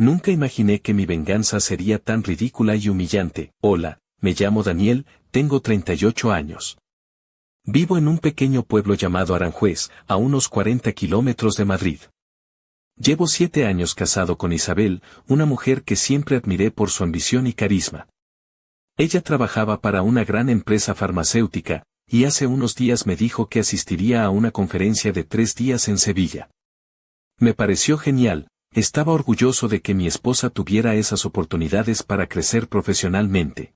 Nunca imaginé que mi venganza sería tan ridícula y humillante. Hola, me llamo Daniel, tengo 38 años. Vivo en un pequeño pueblo llamado Aranjuez, a unos 40 kilómetros de Madrid. Llevo 7 años casado con Isabel, una mujer que siempre admiré por su ambición y carisma. Ella trabajaba para una gran empresa farmacéutica, y hace unos días me dijo que asistiría a una conferencia de 3 días en Sevilla. Me pareció genial. Estaba orgulloso de que mi esposa tuviera esas oportunidades para crecer profesionalmente.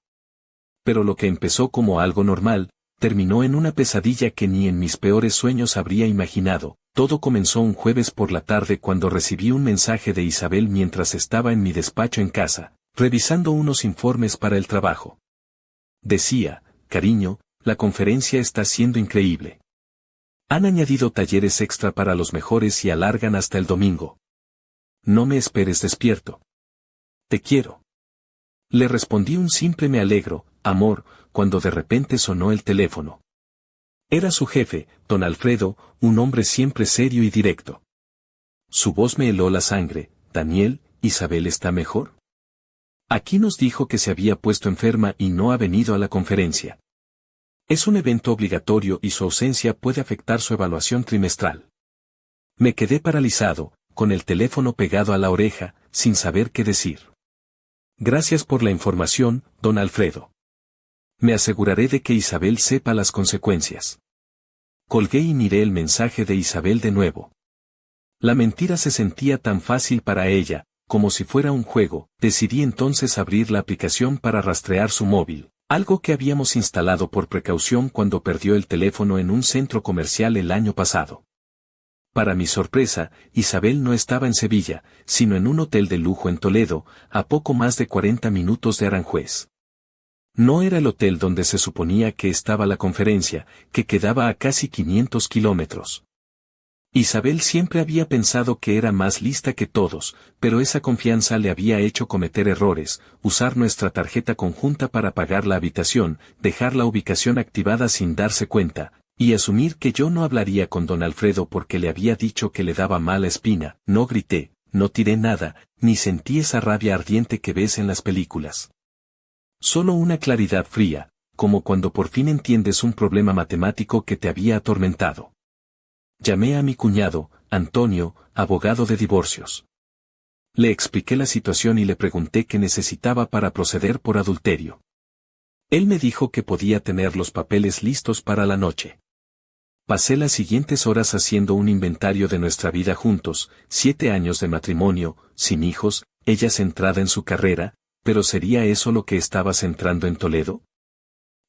Pero lo que empezó como algo normal, terminó en una pesadilla que ni en mis peores sueños habría imaginado. Todo comenzó un jueves por la tarde cuando recibí un mensaje de Isabel mientras estaba en mi despacho en casa, revisando unos informes para el trabajo. Decía, cariño, la conferencia está siendo increíble. Han añadido talleres extra para los mejores y alargan hasta el domingo. No me esperes despierto. Te quiero. Le respondí un simple me alegro, amor, cuando de repente sonó el teléfono. Era su jefe, don Alfredo, un hombre siempre serio y directo. Su voz me heló la sangre. Daniel, ¿Isabel está mejor? Aquí nos dijo que se había puesto enferma y no ha venido a la conferencia. Es un evento obligatorio y su ausencia puede afectar su evaluación trimestral. Me quedé paralizado, con el teléfono pegado a la oreja, sin saber qué decir. Gracias por la información, don Alfredo. Me aseguraré de que Isabel sepa las consecuencias. Colgué y miré el mensaje de Isabel de nuevo. La mentira se sentía tan fácil para ella, como si fuera un juego. Decidí entonces abrir la aplicación para rastrear su móvil, algo que habíamos instalado por precaución cuando perdió el teléfono en un centro comercial el año pasado. Para mi sorpresa, Isabel no estaba en Sevilla, sino en un hotel de lujo en Toledo, a poco más de 40 minutos de Aranjuez. No era el hotel donde se suponía que estaba la conferencia, que quedaba a casi 500 kilómetros. Isabel siempre había pensado que era más lista que todos, pero esa confianza le había hecho cometer errores, usar nuestra tarjeta conjunta para pagar la habitación, dejar la ubicación activada sin darse cuenta, y asumir que yo no hablaría con don Alfredo porque le había dicho que le daba mala espina. No grité, no tiré nada, ni sentí esa rabia ardiente que ves en las películas. Solo una claridad fría, como cuando por fin entiendes un problema matemático que te había atormentado. Llamé a mi cuñado, Antonio, abogado de divorcios. Le expliqué la situación y le pregunté qué necesitaba para proceder por adulterio. Él me dijo que podía tener los papeles listos para la noche. Pasé las siguientes horas haciendo un inventario de nuestra vida juntos, 7 años de matrimonio, sin hijos, ella centrada en su carrera, pero ¿sería eso lo que estaba centrando en Toledo?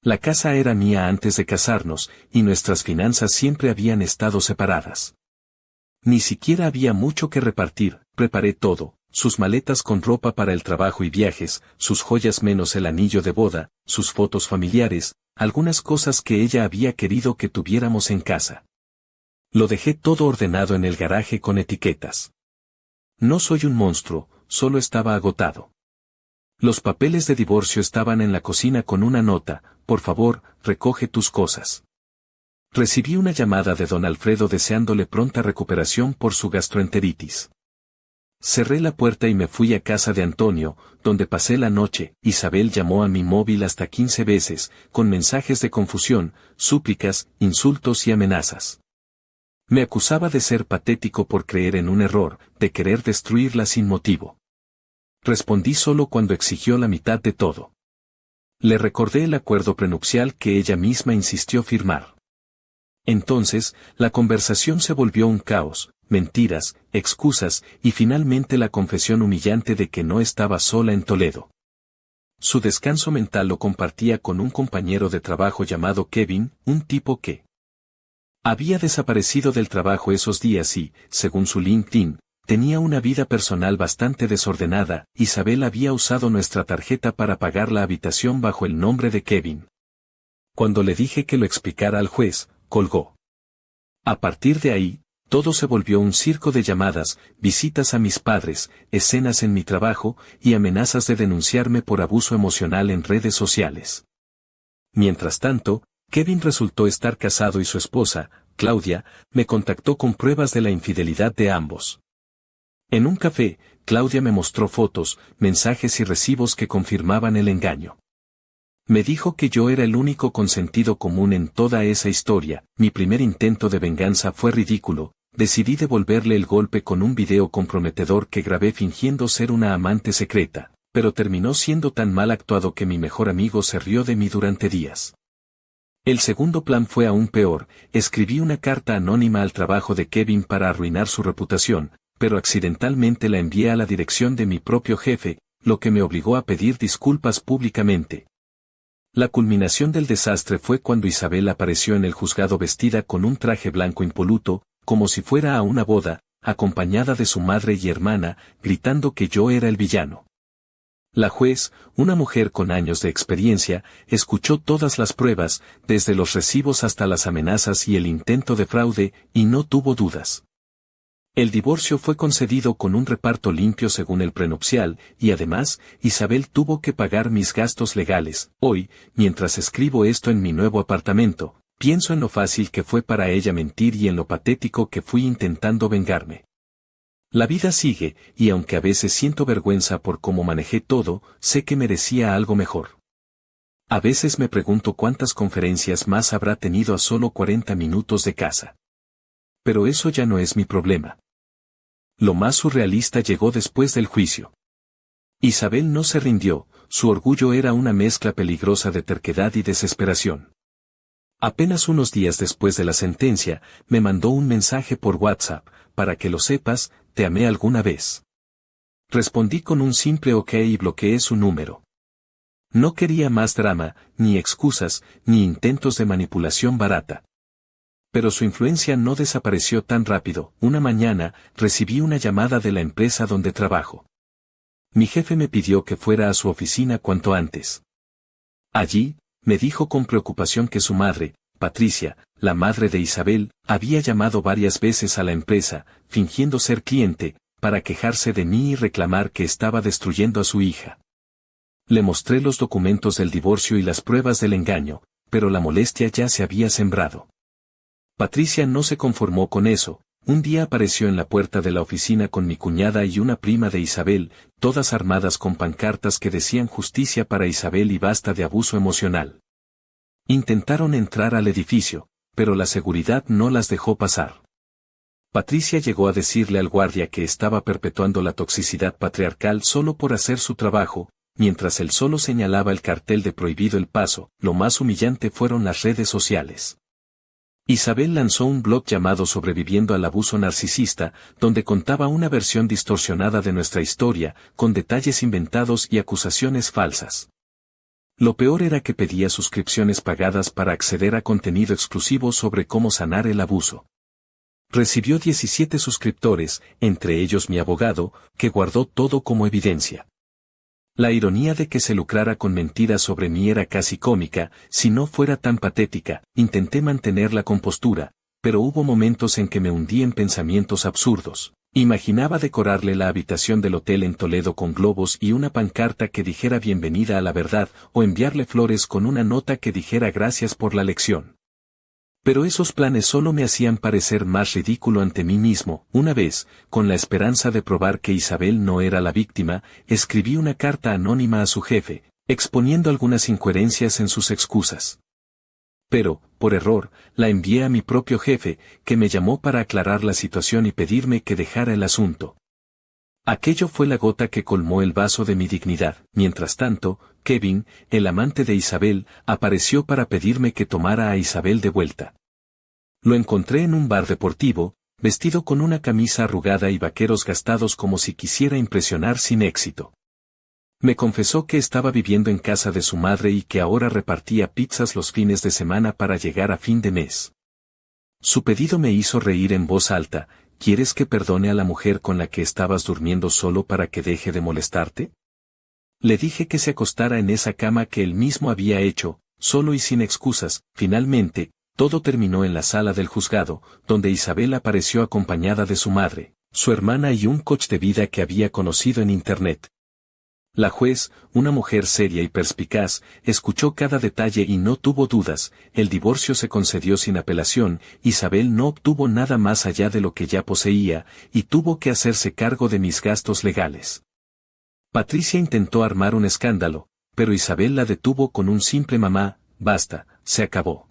La casa era mía antes de casarnos, y nuestras finanzas siempre habían estado separadas. Ni siquiera había mucho que repartir. Preparé todo, sus maletas con ropa para el trabajo y viajes, sus joyas menos el anillo de boda, sus fotos familiares, algunas cosas que ella había querido que tuviéramos en casa. Lo dejé todo ordenado en el garaje con etiquetas. No soy un monstruo, solo estaba agotado. Los papeles de divorcio estaban en la cocina con una nota: por favor, recoge tus cosas. Recibí una llamada de don Alfredo deseándole pronta recuperación por su gastroenteritis. Cerré la puerta y me fui a casa de Antonio, donde pasé la noche. Isabel llamó a mi móvil hasta 15 veces, con mensajes de confusión, súplicas, insultos y amenazas. Me acusaba de ser patético por creer en un error, de querer destruirla sin motivo. Respondí solo cuando exigió la mitad de todo. Le recordé el acuerdo prenupcial que ella misma insistió firmar. Entonces, la conversación se volvió un caos, mentiras, excusas, y finalmente la confesión humillante de que no estaba sola en Toledo. Su descanso mental lo compartía con un compañero de trabajo llamado Kevin, un tipo que había desaparecido del trabajo esos días y, según su LinkedIn, tenía una vida personal bastante desordenada. Isabel había usado nuestra tarjeta para pagar la habitación bajo el nombre de Kevin. Cuando le dije que lo explicara al juez, colgó. A partir de ahí, todo se volvió un circo de llamadas, visitas a mis padres, escenas en mi trabajo y amenazas de denunciarme por abuso emocional en redes sociales. Mientras tanto, Kevin resultó estar casado y su esposa, Claudia, me contactó con pruebas de la infidelidad de ambos. En un café, Claudia me mostró fotos, mensajes y recibos que confirmaban el engaño. Me dijo que yo era el único con sentido común en toda esa historia. Mi primer intento de venganza fue ridículo. Decidí devolverle el golpe con un video comprometedor que grabé fingiendo ser una amante secreta, pero terminó siendo tan mal actuado que mi mejor amigo se rió de mí durante días. El segundo plan fue aún peor. Escribí una carta anónima al trabajo de Kevin para arruinar su reputación, pero accidentalmente la envié a la dirección de mi propio jefe, lo que me obligó a pedir disculpas públicamente. La culminación del desastre fue cuando Isabel apareció en el juzgado vestida con un traje blanco impoluto, como si fuera a una boda, acompañada de su madre y hermana, gritando que yo era el villano. La juez, una mujer con años de experiencia, escuchó todas las pruebas, desde los recibos hasta las amenazas y el intento de fraude, y no tuvo dudas. El divorcio fue concedido con un reparto limpio según el prenupcial, y además, Isabel tuvo que pagar mis gastos legales. Hoy, mientras escribo esto en mi nuevo apartamento, pienso en lo fácil que fue para ella mentir y en lo patético que fui intentando vengarme. La vida sigue, y aunque a veces siento vergüenza por cómo manejé todo, sé que merecía algo mejor. A veces me pregunto cuántas conferencias más habrá tenido a solo 40 minutos de casa. Pero eso ya no es mi problema. Lo más surrealista llegó después del juicio. Isabel no se rindió, su orgullo era una mezcla peligrosa de terquedad y desesperación. Apenas unos días después de la sentencia, me mandó un mensaje por WhatsApp: para que lo sepas, te amé alguna vez. Respondí con un simple OK y bloqueé su número. No quería más drama, ni excusas, ni intentos de manipulación barata. Pero su influencia no desapareció tan rápido. Una mañana, recibí una llamada de la empresa donde trabajo. Mi jefe me pidió que fuera a su oficina cuanto antes. Allí, me dijo con preocupación que su madre, Patricia, la madre de Isabel, había llamado varias veces a la empresa, fingiendo ser cliente, para quejarse de mí y reclamar que estaba destruyendo a su hija. Le mostré los documentos del divorcio y las pruebas del engaño, pero la molestia ya se había sembrado. Patricia no se conformó con eso. Un día apareció en la puerta de la oficina con mi cuñada y una prima de Isabel, todas armadas con pancartas que decían justicia para Isabel y basta de abuso emocional. Intentaron entrar al edificio, pero la seguridad no las dejó pasar. Patricia llegó a decirle al guardia que estaba perpetuando la toxicidad patriarcal solo por hacer su trabajo, mientras él solo señalaba el cartel de prohibido el paso. Lo más humillante fueron las redes sociales. Isabel lanzó un blog llamado Sobreviviendo al abuso narcisista, donde contaba una versión distorsionada de nuestra historia, con detalles inventados y acusaciones falsas. Lo peor era que pedía suscripciones pagadas para acceder a contenido exclusivo sobre cómo sanar el abuso. Recibió 17 suscriptores, entre ellos mi abogado, que guardó todo como evidencia. La ironía de que se lucrara con mentiras sobre mí era casi cómica. Si no fuera tan patética. Intenté mantener la compostura, pero hubo momentos en que me hundí en pensamientos absurdos. Imaginaba decorarle la habitación del hotel en Toledo con globos y una pancarta que dijera bienvenida a la verdad, o enviarle flores con una nota que dijera gracias por la lección. Pero esos planes solo me hacían parecer más ridículo ante mí mismo. Una vez, con la esperanza de probar que Isabel no era la víctima, escribí una carta anónima a su jefe, exponiendo algunas incoherencias en sus excusas. Pero, por error, la envié a mi propio jefe, que me llamó para aclarar la situación y pedirme que dejara el asunto. Aquello fue la gota que colmó el vaso de mi dignidad. Mientras tanto, Kevin, el amante de Isabel, apareció para pedirme que tomara a Isabel de vuelta. Lo encontré en un bar deportivo, vestido con una camisa arrugada y vaqueros gastados como si quisiera impresionar sin éxito. Me confesó que estaba viviendo en casa de su madre y que ahora repartía pizzas los fines de semana para llegar a fin de mes. Su pedido me hizo reír en voz alta. ¿Quieres que perdone a la mujer con la que estabas durmiendo solo para que deje de molestarte? Le dije que se acostara en esa cama que él mismo había hecho, solo y sin excusas. Finalmente, todo terminó en la sala del juzgado, donde Isabel apareció acompañada de su madre, su hermana y un coach de vida que había conocido en internet. La juez, una mujer seria y perspicaz, escuchó cada detalle y no tuvo dudas, el divorcio se concedió sin apelación, Isabel no obtuvo nada más allá de lo que ya poseía, y tuvo que hacerse cargo de mis gastos legales. Patricia intentó armar un escándalo, pero Isabel la detuvo con un simple mamá, basta, se acabó.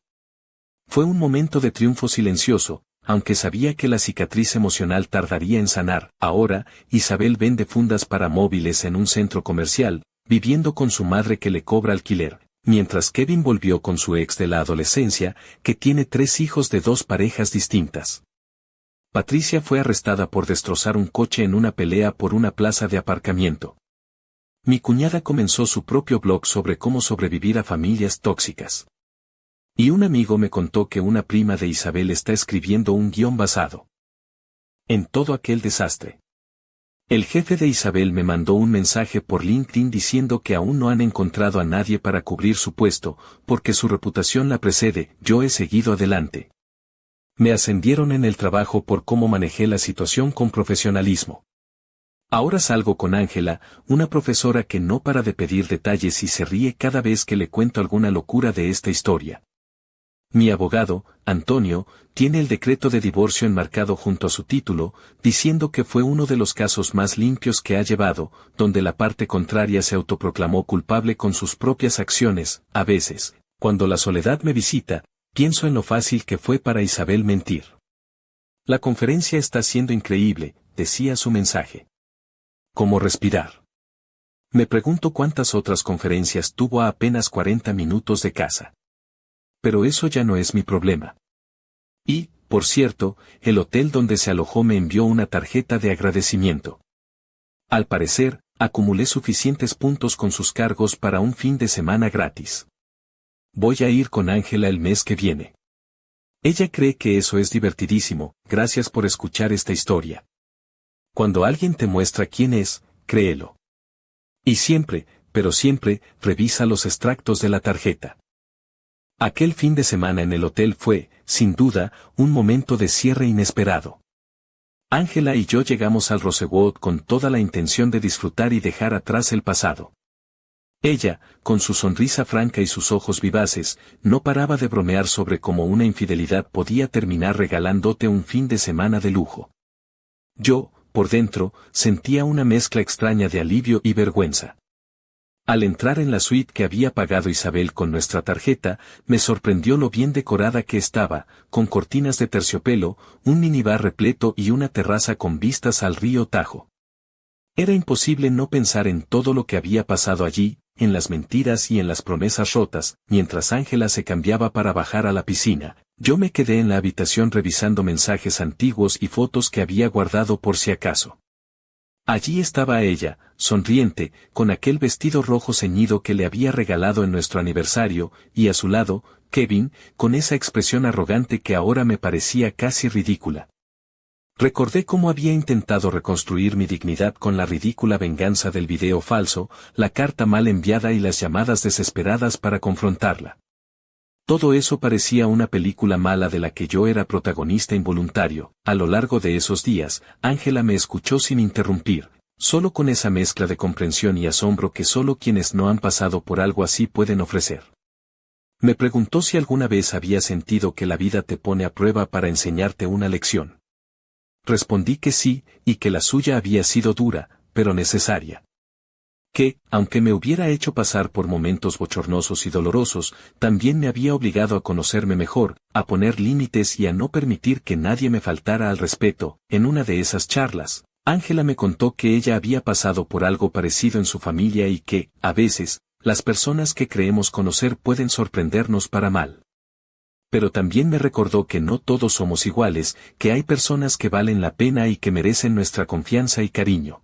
Fue un momento de triunfo silencioso, aunque sabía que la cicatriz emocional tardaría en sanar. Ahora, Isabel vende fundas para móviles en un centro comercial, viviendo con su madre que le cobra alquiler, mientras Kevin volvió con su ex de la adolescencia, que tiene 3 hijos de 2 parejas distintas. Patricia fue arrestada por destrozar un coche en una pelea por una plaza de aparcamiento. Mi cuñada comenzó su propio blog sobre cómo sobrevivir a familias tóxicas. Y un amigo me contó que una prima de Isabel está escribiendo un guión basado en todo aquel desastre. El jefe de Isabel me mandó un mensaje por LinkedIn diciendo que aún no han encontrado a nadie para cubrir su puesto, porque su reputación la precede. Yo he seguido adelante. Me ascendieron en el trabajo por cómo manejé la situación con profesionalismo. Ahora salgo con Ángela, una profesora que no para de pedir detalles y se ríe cada vez que le cuento alguna locura de esta historia. Mi abogado, Antonio, tiene el decreto de divorcio enmarcado junto a su título, diciendo que fue uno de los casos más limpios que ha llevado, donde la parte contraria se autoproclamó culpable con sus propias acciones. A veces, cuando la soledad me visita, pienso en lo fácil que fue para Isabel mentir. La conferencia está siendo increíble, decía su mensaje. ¿Cómo respirar? Me pregunto cuántas otras conferencias tuvo a apenas 40 minutos de casa. Pero eso ya no es mi problema. Y, por cierto, el hotel donde se alojó me envió una tarjeta de agradecimiento. Al parecer, acumulé suficientes puntos con sus cargos para un fin de semana gratis. Voy a ir con Ángela el mes que viene. Ella cree que eso es divertidísimo. Gracias por escuchar esta historia. Cuando alguien te muestra quién es, créelo. Y siempre, pero siempre, revisa los extractos de la tarjeta. Aquel fin de semana en el hotel fue, sin duda, un momento de cierre inesperado. Ángela y yo llegamos al Rosewood con toda la intención de disfrutar y dejar atrás el pasado. Ella, con su sonrisa franca y sus ojos vivaces, no paraba de bromear sobre cómo una infidelidad podía terminar regalándote un fin de semana de lujo. Yo, por dentro, sentía una mezcla extraña de alivio y vergüenza. Al entrar en la suite que había pagado Isabel con nuestra tarjeta, me sorprendió lo bien decorada que estaba, con cortinas de terciopelo, un minibar repleto y una terraza con vistas al río Tajo. Era imposible no pensar en todo lo que había pasado allí, en las mentiras y en las promesas rotas. Mientras Ángela se cambiaba para bajar a la piscina, yo me quedé en la habitación revisando mensajes antiguos y fotos que había guardado por si acaso. Allí estaba ella, sonriente, con aquel vestido rojo ceñido que le había regalado en nuestro aniversario, y a su lado, Kevin, con esa expresión arrogante que ahora me parecía casi ridícula. Recordé cómo había intentado reconstruir mi dignidad con la ridícula venganza del video falso, la carta mal enviada y las llamadas desesperadas para confrontarla. Todo eso parecía una película mala de la que yo era protagonista involuntario. A lo largo de esos días, Ángela me escuchó sin interrumpir, solo con esa mezcla de comprensión y asombro que solo quienes no han pasado por algo así pueden ofrecer. Me preguntó si alguna vez había sentido que la vida te pone a prueba para enseñarte una lección. Respondí que sí, y que la suya había sido dura, pero necesaria. Que, aunque me hubiera hecho pasar por momentos bochornosos y dolorosos, también me había obligado a conocerme mejor, a poner límites y a no permitir que nadie me faltara al respeto. En una de esas charlas, Ángela me contó que ella había pasado por algo parecido en su familia y que, a veces, las personas que creemos conocer pueden sorprendernos para mal. Pero también me recordó que no todos somos iguales, que hay personas que valen la pena y que merecen nuestra confianza y cariño.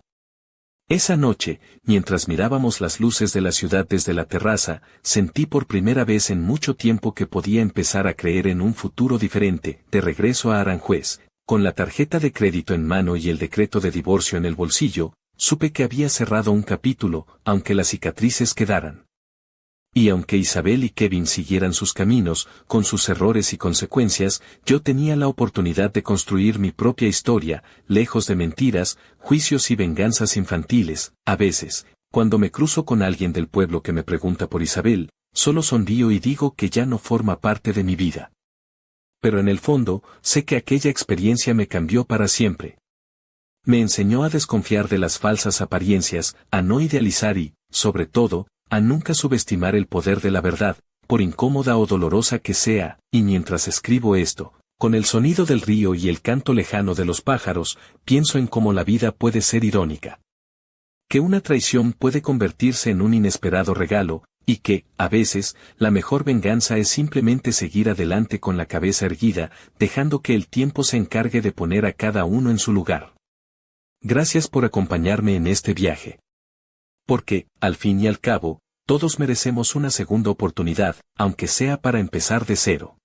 Esa noche, mientras mirábamos las luces de la ciudad desde la terraza, sentí por primera vez en mucho tiempo que podía empezar a creer en un futuro diferente. De regreso a Aranjuez, con la tarjeta de crédito en mano y el decreto de divorcio en el bolsillo, supe que había cerrado un capítulo, aunque las cicatrices quedaran. Y aunque Isabel y Kevin siguieran sus caminos, con sus errores y consecuencias, yo tenía la oportunidad de construir mi propia historia, lejos de mentiras, juicios y venganzas infantiles. A veces, Cuando me cruzo con alguien del pueblo que me pregunta por Isabel, solo sonrío y digo que ya no forma parte de mi vida. Pero en el fondo, sé que aquella experiencia me cambió para siempre. Me enseñó a desconfiar de las falsas apariencias, a no idealizar y, sobre todo, a nunca subestimar el poder de la verdad, por incómoda o dolorosa que sea, y mientras escribo esto, con el sonido del río y el canto lejano de los pájaros, pienso en cómo la vida puede ser irónica. Que una traición puede convertirse en un inesperado regalo, y que, a veces, la mejor venganza es simplemente seguir adelante con la cabeza erguida, dejando que el tiempo se encargue de poner a cada uno en su lugar. Gracias por acompañarme en este viaje. Porque, al fin y al cabo, todos merecemos una segunda oportunidad, aunque sea para empezar de cero.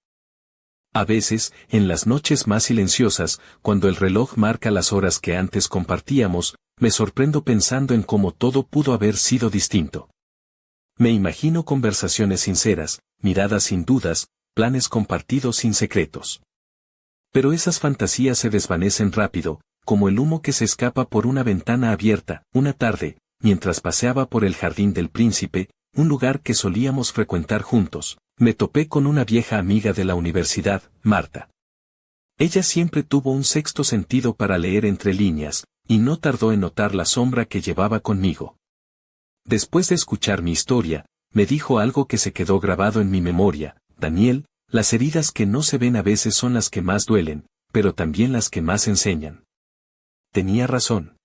A veces, en las noches más silenciosas, cuando el reloj marca las horas que antes compartíamos, me sorprendo pensando en cómo todo pudo haber sido distinto. Me imagino conversaciones sinceras, miradas sin dudas, planes compartidos sin secretos. Pero esas fantasías se desvanecen rápido, como el humo que se escapa por una ventana abierta. Una tarde, mientras paseaba por el Jardín del Príncipe, un lugar que solíamos frecuentar juntos, me topé con una vieja amiga de la universidad, Marta. Ella siempre tuvo un sexto sentido para leer entre líneas, y no tardó en notar la sombra que llevaba conmigo. Después de escuchar mi historia, me dijo algo que se quedó grabado en mi memoria: Daniel, las heridas que no se ven a veces son las que más duelen, pero también las que más enseñan. Tenía razón.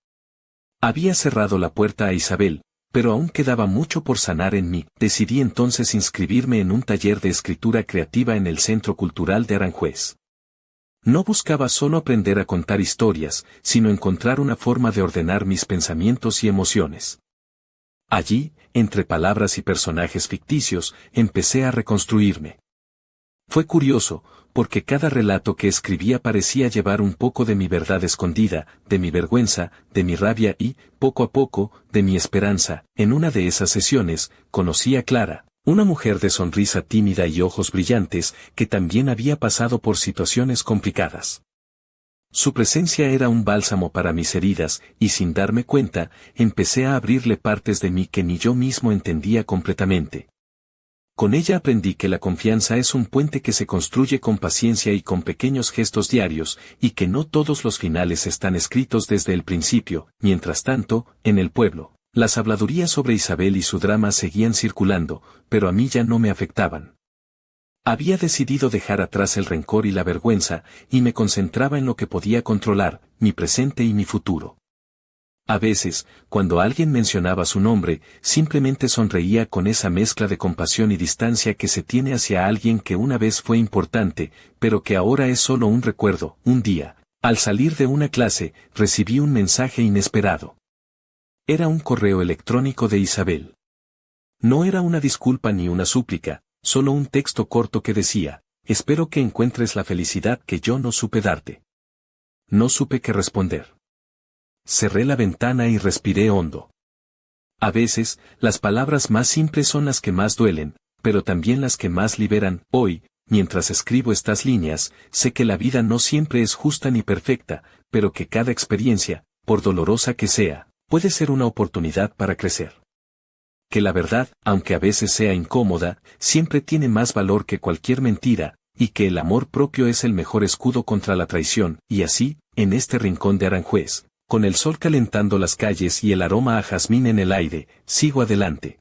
Había cerrado la puerta a Isabel, pero aún quedaba mucho por sanar en mí. Decidí entonces inscribirme en un taller de escritura creativa en el Centro Cultural de Aranjuez. No buscaba solo aprender a contar historias, sino encontrar una forma de ordenar mis pensamientos y emociones. Allí, entre palabras y personajes ficticios, empecé a reconstruirme. Fue curioso, porque cada relato que escribía parecía llevar un poco de mi verdad escondida, de mi vergüenza, de mi rabia y, poco a poco, de mi esperanza. En una de esas sesiones, conocí a Clara, una mujer de sonrisa tímida y ojos brillantes, que también había pasado por situaciones complicadas. Su presencia era un bálsamo para mis heridas, y sin darme cuenta, empecé a abrirle partes de mí que ni yo mismo entendía completamente. Con ella aprendí que la confianza es un puente que se construye con paciencia y con pequeños gestos diarios, y que no todos los finales están escritos desde el principio. Mientras tanto, en el pueblo, las habladurías sobre Isabel y su drama seguían circulando, pero a mí ya no me afectaban. Había decidido dejar atrás el rencor y la vergüenza, y me concentraba en lo que podía controlar, mi presente y mi futuro. A veces, cuando alguien mencionaba su nombre, simplemente sonreía con esa mezcla de compasión y distancia que se tiene hacia alguien que una vez fue importante, pero que ahora es solo un recuerdo. Un día, al salir de una clase, recibí un mensaje inesperado. Era un correo electrónico de Isabel. No era una disculpa ni una súplica, solo un texto corto que decía: espero que encuentres la felicidad que yo no supe darte. No supe qué responder. Cerré la ventana y respiré hondo. A veces, las palabras más simples son las que más duelen, pero también las que más liberan. Hoy, mientras escribo estas líneas, sé que la vida no siempre es justa ni perfecta, pero que cada experiencia, por dolorosa que sea, puede ser una oportunidad para crecer. Que la verdad, aunque a veces sea incómoda, siempre tiene más valor que cualquier mentira, y que el amor propio es el mejor escudo contra la traición. Y así, en este rincón de Aranjuez, con el sol calentando las calles y el aroma a jazmín en el aire, sigo adelante.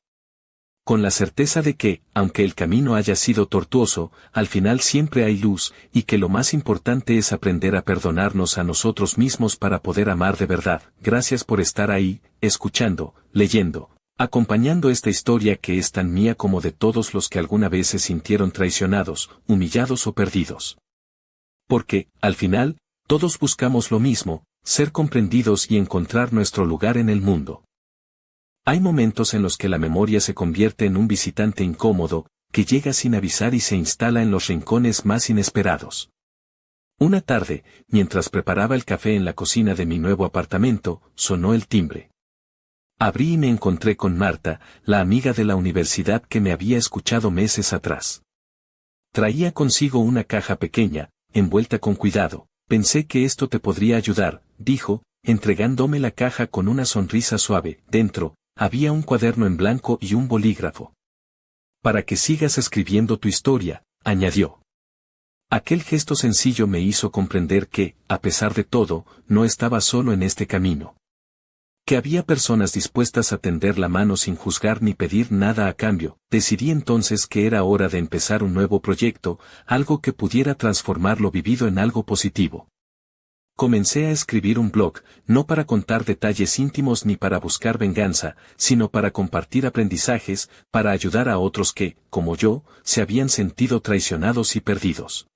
Con la certeza de que, aunque el camino haya sido tortuoso, al final siempre hay luz, y que lo más importante es aprender a perdonarnos a nosotros mismos para poder amar de verdad. Gracias por estar ahí, escuchando, leyendo, acompañando esta historia que es tan mía como de todos los que alguna vez se sintieron traicionados, humillados o perdidos. Porque, al final, todos buscamos lo mismo: ser comprendidos y encontrar nuestro lugar en el mundo. Hay momentos en los que la memoria se convierte en un visitante incómodo, que llega sin avisar y se instala en los rincones más inesperados. Una tarde, mientras preparaba el café en la cocina de mi nuevo apartamento, sonó el timbre. Abrí y me encontré con Marta, la amiga de la universidad que me había escuchado meses atrás. Traía consigo una caja pequeña, envuelta con cuidado. Pensé que esto te podría ayudar, dijo, entregándome la caja con una sonrisa suave. Dentro, había un cuaderno en blanco y un bolígrafo. Para que sigas escribiendo tu historia, añadió. Aquel gesto sencillo me hizo comprender que, a pesar de todo, no estaba solo en este camino. Que había personas dispuestas a tender la mano sin juzgar ni pedir nada a cambio. Decidí entonces que era hora de empezar un nuevo proyecto, algo que pudiera transformar lo vivido en algo positivo. Comencé a escribir un blog, no para contar detalles íntimos ni para buscar venganza, sino para compartir aprendizajes, para ayudar a otros que, como yo, se habían sentido traicionados y perdidos.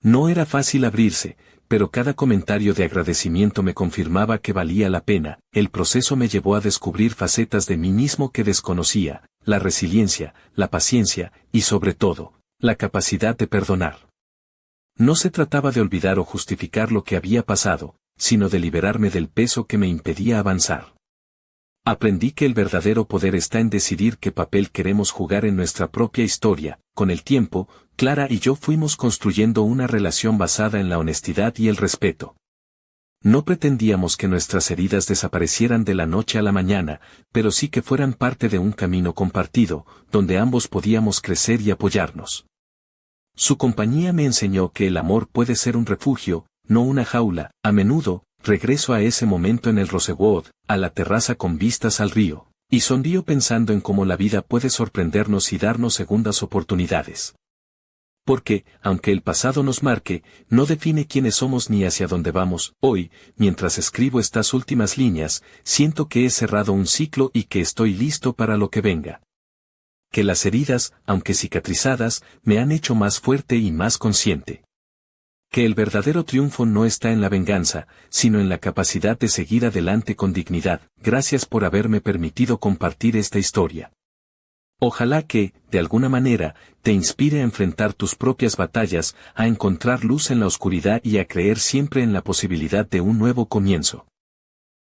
No era fácil abrirse, pero cada comentario de agradecimiento me confirmaba que valía la pena. El proceso me llevó a descubrir facetas de mí mismo que desconocía, la resiliencia, la paciencia, y sobre todo, la capacidad de perdonar. No se trataba de olvidar o justificar lo que había pasado, sino de liberarme del peso que me impedía avanzar. Aprendí que el verdadero poder está en decidir qué papel queremos jugar en nuestra propia historia. Con el tiempo, Clara y yo fuimos construyendo una relación basada en la honestidad y el respeto. No pretendíamos que nuestras heridas desaparecieran de la noche a la mañana, pero sí que fueran parte de un camino compartido, donde ambos podíamos crecer y apoyarnos. Su compañía me enseñó que el amor puede ser un refugio, no una jaula. A menudo, regreso a ese momento en el Rosewood, a la terraza con vistas al río, y sonrío pensando en cómo la vida puede sorprendernos y darnos segundas oportunidades. Porque, aunque el pasado nos marque, no define quiénes somos ni hacia dónde vamos. Hoy, mientras escribo estas últimas líneas, siento que he cerrado un ciclo y que estoy listo para lo que venga. Que las heridas, aunque cicatrizadas, me han hecho más fuerte y más consciente. Que el verdadero triunfo no está en la venganza, sino en la capacidad de seguir adelante con dignidad. Gracias por haberme permitido compartir esta historia. Ojalá que, de alguna manera, te inspire a enfrentar tus propias batallas, a encontrar luz en la oscuridad y a creer siempre en la posibilidad de un nuevo comienzo.